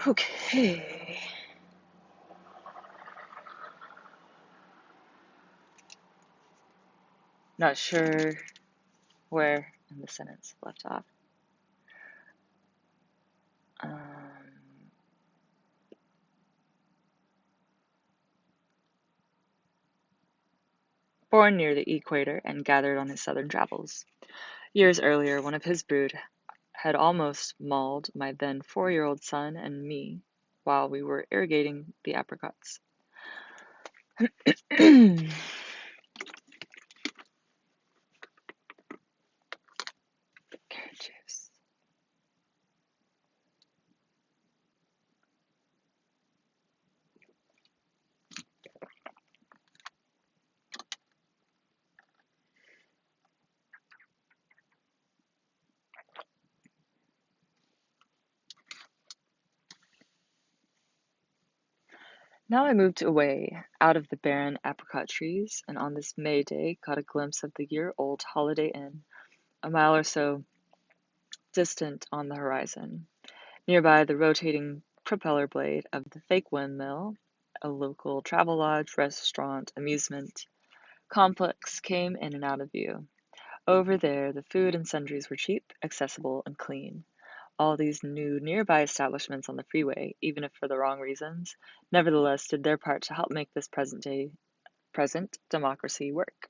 Okay. Not sure where in the sentence left off. Um, Born near the equator and gathered on his southern travels. Years earlier, one of his brood had almost mauled my then 4-year-old son and me while we were irrigating the apricots. Carrot juice. Now I moved away out of the barren apricot trees, and on this May day caught a glimpse of the year-old Holiday Inn, a mile or so distant on the horizon. Nearby, the rotating propeller blade of the fake windmill, a local travel lodge, restaurant, amusement complex came in and out of view. Over there, the food and sundries were cheap, accessible, and clean. All these new nearby establishments on the freeway, even if for the wrong reasons, nevertheless did their part to help make this present democracy work.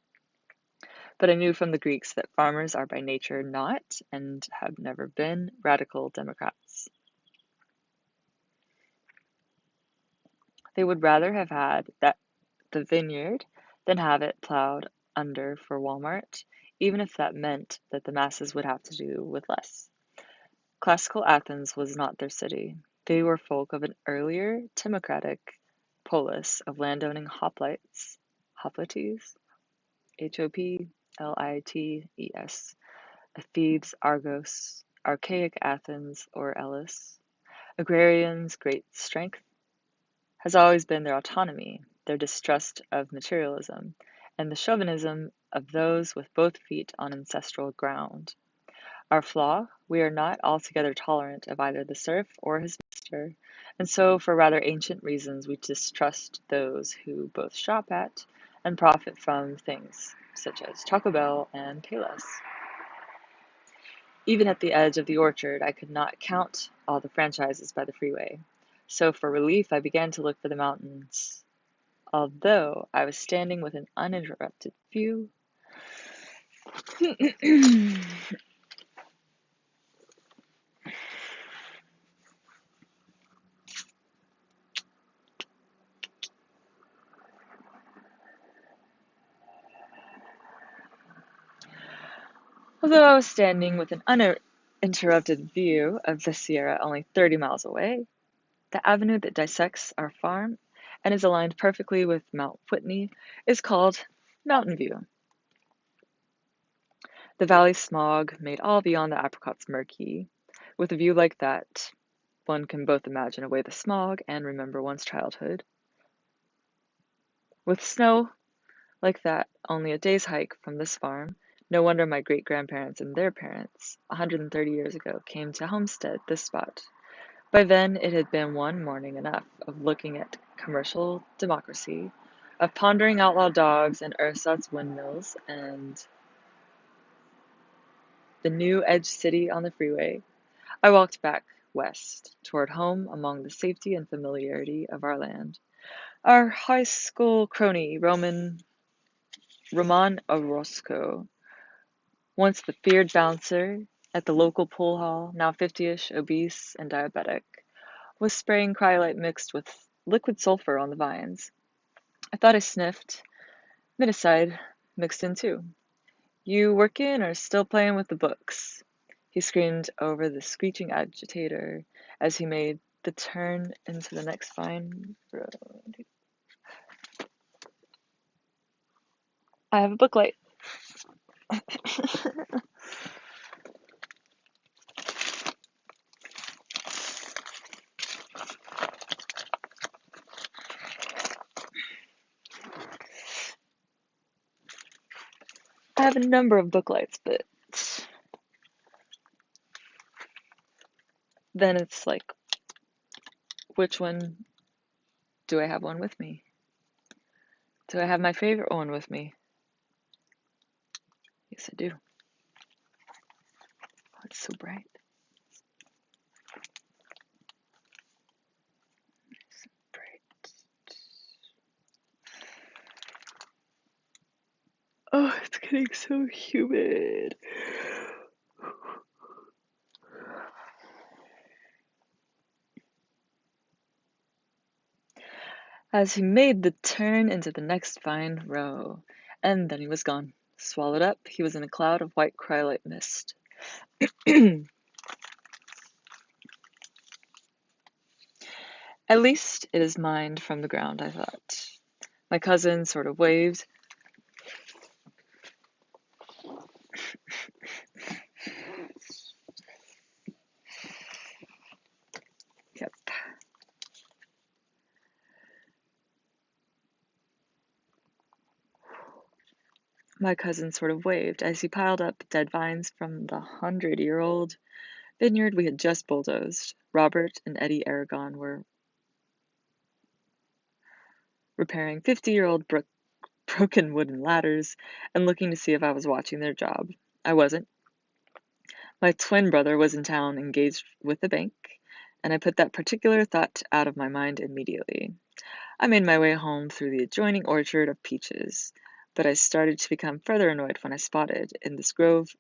But I knew from the Greeks that farmers are by nature not, and have never been, radical democrats. They would rather have had the vineyard than have it plowed under for Walmart, even if that meant that the masses would have to do with less. Classical Athens was not their city. They were folk of an earlier, timocratic polis of landowning hoplites, Hoplites, Thebes, Argos, archaic Athens, or Elis. Agrarians' great strength has always been their autonomy, their distrust of materialism, and the chauvinism of those with both feet on ancestral ground. Our flaw, we are not altogether tolerant of either the serf or his master, and so for rather ancient reasons we distrust those who both shop at and profit from things, such as Taco Bell and Payless. Even at the edge of the orchard, I could not count all the franchises by the freeway. So for relief, I began to look for the mountains. Although I was standing with an uninterrupted view, although I was standing with an uninterrupted view of the Sierra only 30 miles away, the avenue that dissects our farm and is aligned perfectly with Mount Whitney is called Mountain View. The valley smog made all beyond the apricots murky. With a view like that, one can both imagine away the smog and remember one's childhood. With snow like that only a day's hike from this farm, no wonder my great-grandparents and their parents, 130 years ago, came to homestead this spot. By then it had been one morning enough of looking at commercial democracy, of pondering outlaw dogs and ersatz windmills, and the new edge city on the freeway. I walked back west, toward home among the safety and familiarity of our land. Our high school crony, Roman Orozco, once the feared bouncer at the local pool hall, now 50-ish, obese, and diabetic, was spraying cryolite mixed with liquid sulfur on the vines. I thought I sniffed. Miticide mixed in too. You working or still playing with the books? He screamed over the screeching agitator as he made the turn into the next vine road. I have a book light. I have a number of book lights, but then it's like Which one? Do I have one with me? Do I have my favorite one with me? Yes, I do. Oh, it's so bright. So bright. Oh, it's getting so humid. As he made the turn into the next vine row, and then he was gone. Swallowed up, he was in a cloud of white cryolite mist. At least it is mined from the ground, I thought. My cousin sort of waved. Yep. My cousin sort of waved as he piled up dead vines from the 100-year-old vineyard we had just bulldozed. Robert and Eddie Aragon were repairing 50-year-old broken wooden ladders and looking to see if I was watching their job. I wasn't. My twin brother was in town engaged with the bank, and I put that particular thought out of my mind immediately. I made my way home through the adjoining orchard of peaches, but I started to become further annoyed when I spotted, in this grove,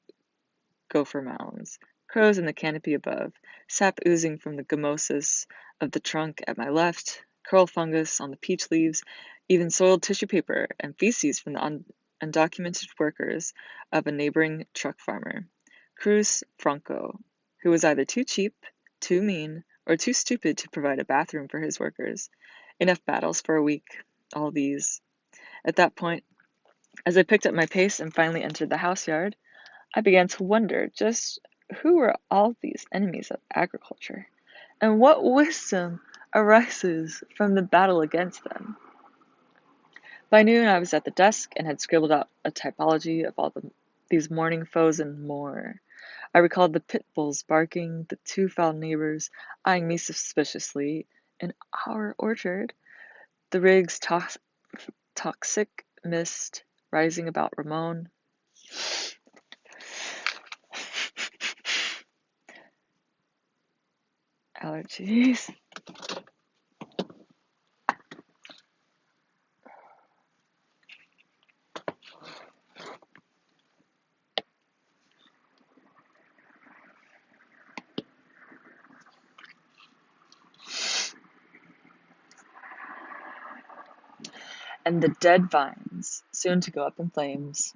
gopher mounds, crows in the canopy above, sap oozing from the gummosis of the trunk at my left, curl fungus on the peach leaves, even soiled tissue paper, and feces from the undocumented workers of a neighboring truck farmer, Cruz Franco, who was either too cheap, too mean, or too stupid to provide a bathroom for his workers. Enough battles for a week, all these. At that point, as I picked up my pace and finally entered the house yard, I began to wonder just who were all these enemies of agriculture, and what wisdom arises from the battle against them. By noon, I was at the desk and had scribbled out a typology of all these morning foes and more. I recalled the pit bulls barking, the two foul neighbors eyeing me suspiciously in our orchard, the rig's toxic mist rising about Ramon. Allergies. And the dead vines, soon to go up in flames.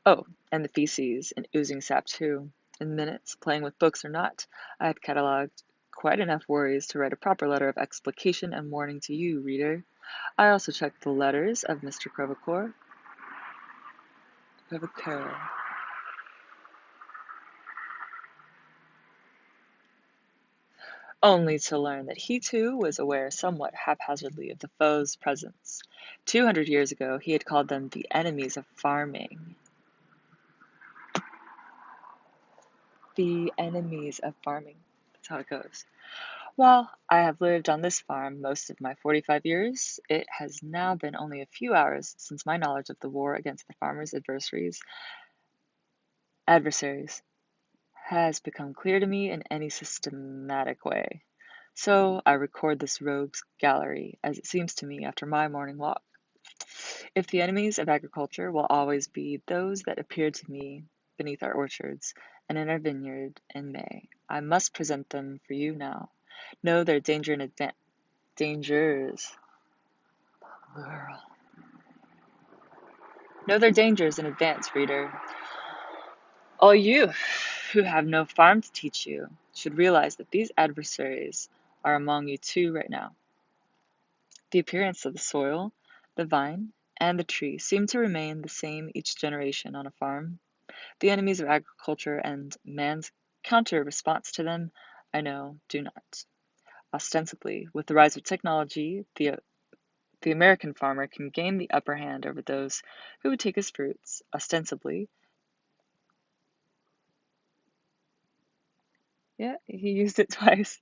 Oh, and the feces and oozing sap too. In minutes, playing with books or not, I had catalogued quite enough worries to write a proper letter of explication and warning to you, reader. I also checked the letters of Mr. Crevecoeur, only to learn that he too was aware somewhat haphazardly of the foe's presence. 200 years ago, he had called them the enemies of farming. The enemies of farming. That's how it goes. While I have lived on this farm most of my 45 years, it has now been only a few hours since my knowledge of the war against the farmers' adversaries has become clear to me in any systematic way. So I record this rogues gallery, as it seems to me after my morning walk. If the enemies of agriculture will always be those that appeared to me beneath our orchards and in our vineyard in May, I must present them for you now. Know their danger in advance. Dangers. Know their dangers in advance, reader. All you who have no farm to teach you should realize that these adversaries are among you too right now. The appearance of the soil, the vine, and the tree seem to remain the same each generation on a farm. The enemies of agriculture and man's counter response to them, I know, do not. Ostensibly, with the rise of technology, the American farmer can gain the upper hand over those who would take his fruits. Ostensibly, Yeah, he used it twice.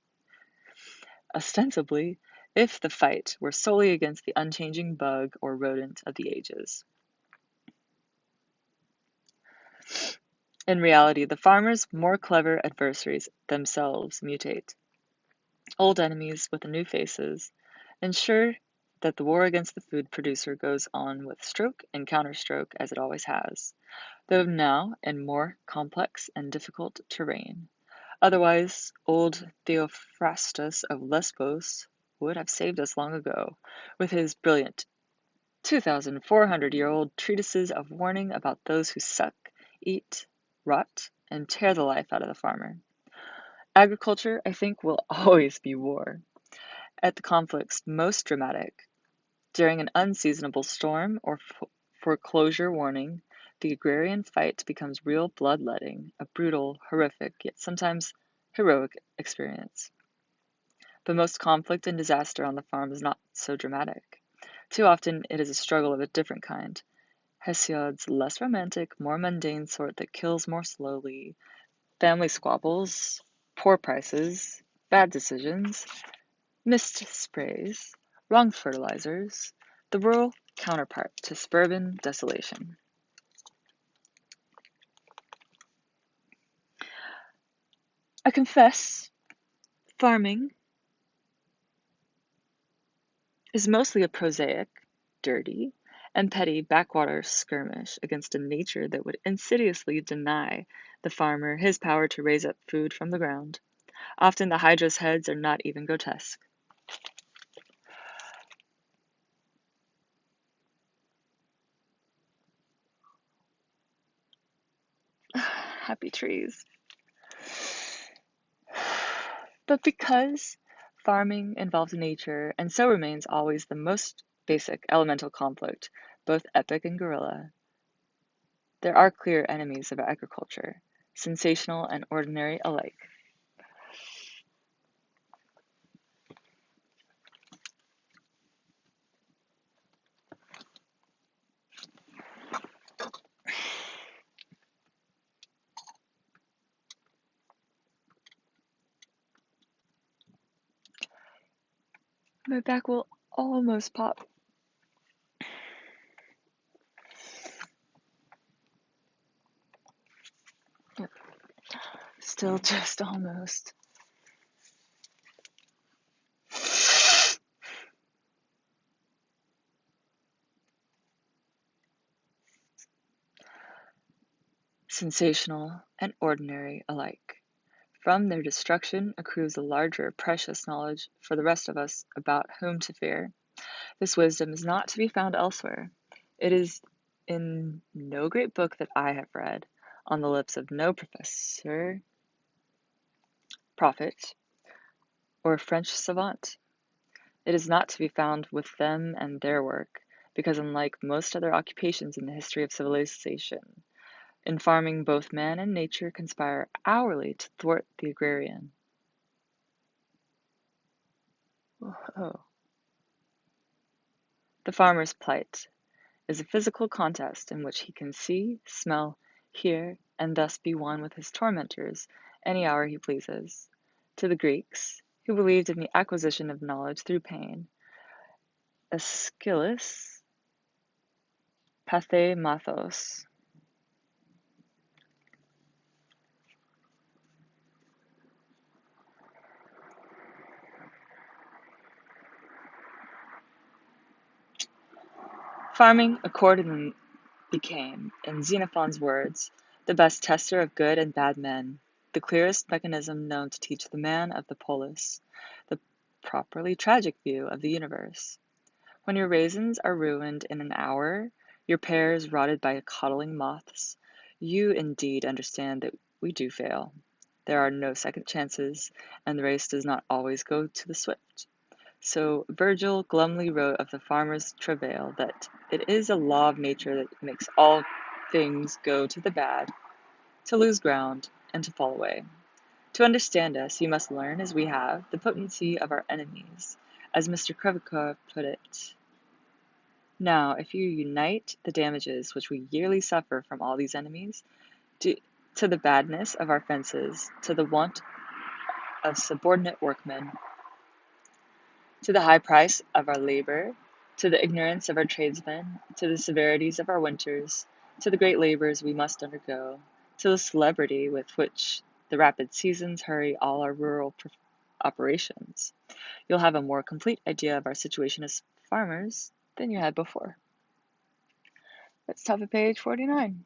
Ostensibly, if the fight were solely against the unchanging bug or rodent of the ages. In reality, the farmer's more clever adversaries themselves mutate. Old enemies with new faces ensure that the war against the food producer goes on with stroke and counterstroke as it always has, though now in more complex and difficult terrain. Otherwise, old Theophrastus of Lesbos would have saved us long ago, with his brilliant 2,400-year-old treatises of warning about those who suck, eat, rot, and tear the life out of the farmer. Agriculture, I think, will always be war. At the conflict's most dramatic, during an unseasonable storm or foreclosure warning, the agrarian fight becomes real bloodletting, a brutal, horrific, yet sometimes heroic experience. But most conflict and disaster on the farm is not so dramatic. Too often it is a struggle of a different kind. Hesiod's less romantic, more mundane sort that kills more slowly. Family squabbles, poor prices, bad decisions, missed sprays, wrong fertilizers, the rural counterpart to suburban desolation. I confess, farming is mostly a prosaic, dirty, and petty backwater skirmish against a nature that would insidiously deny the farmer his power to raise up food from the ground. Often the Hydra's heads are not even grotesque. Happy trees. But because farming involves nature and so remains always the most basic elemental conflict, both epic and guerrilla, there are clear enemies of agriculture, sensational and ordinary alike. My back will almost pop. Yep. Still just almost. Sensational and ordinary alike. From their destruction accrues a larger, precious knowledge for the rest of us about whom to fear. This wisdom is not to be found elsewhere. It is in no great book that I have read, on the lips of no professor, prophet, or French savant. It is not to be found with them and their work, because unlike most other occupations in the history of civilization, in farming both man and nature conspire hourly to thwart the agrarian. Oh. The farmer's plight is a physical contest in which he can see, smell, hear, and thus be one with his tormentors any hour he pleases. To the Greeks, who believed in the acquisition of knowledge through pain, Aeschylus, pathemathos. Farming accordingly became, in Xenophon's words, the best tester of good and bad men, the clearest mechanism known to teach the man of the polis the properly tragic view of the universe. When your raisins are ruined in an hour, your pears rotted by coddling moths, you indeed understand that we do fail. There are no second chances, and the race does not always go to the swift. So Virgil glumly wrote of the farmer's travail that it is a law of nature that makes all things go to the bad, to lose ground, and to fall away. To understand us, you must learn, as we have, the potency of our enemies, as Mr. Crèvecoeur put it. Now, if you unite the damages which we yearly suffer from all these enemies, to the badness of our fences, to the want of subordinate workmen, to the high price of our labor, to the ignorance of our tradesmen, to the severities of our winters, to the great labors we must undergo, to the celebrity with which the rapid seasons hurry all our rural operations, you'll have a more complete idea of our situation as farmers than you had before. That's top of page 49.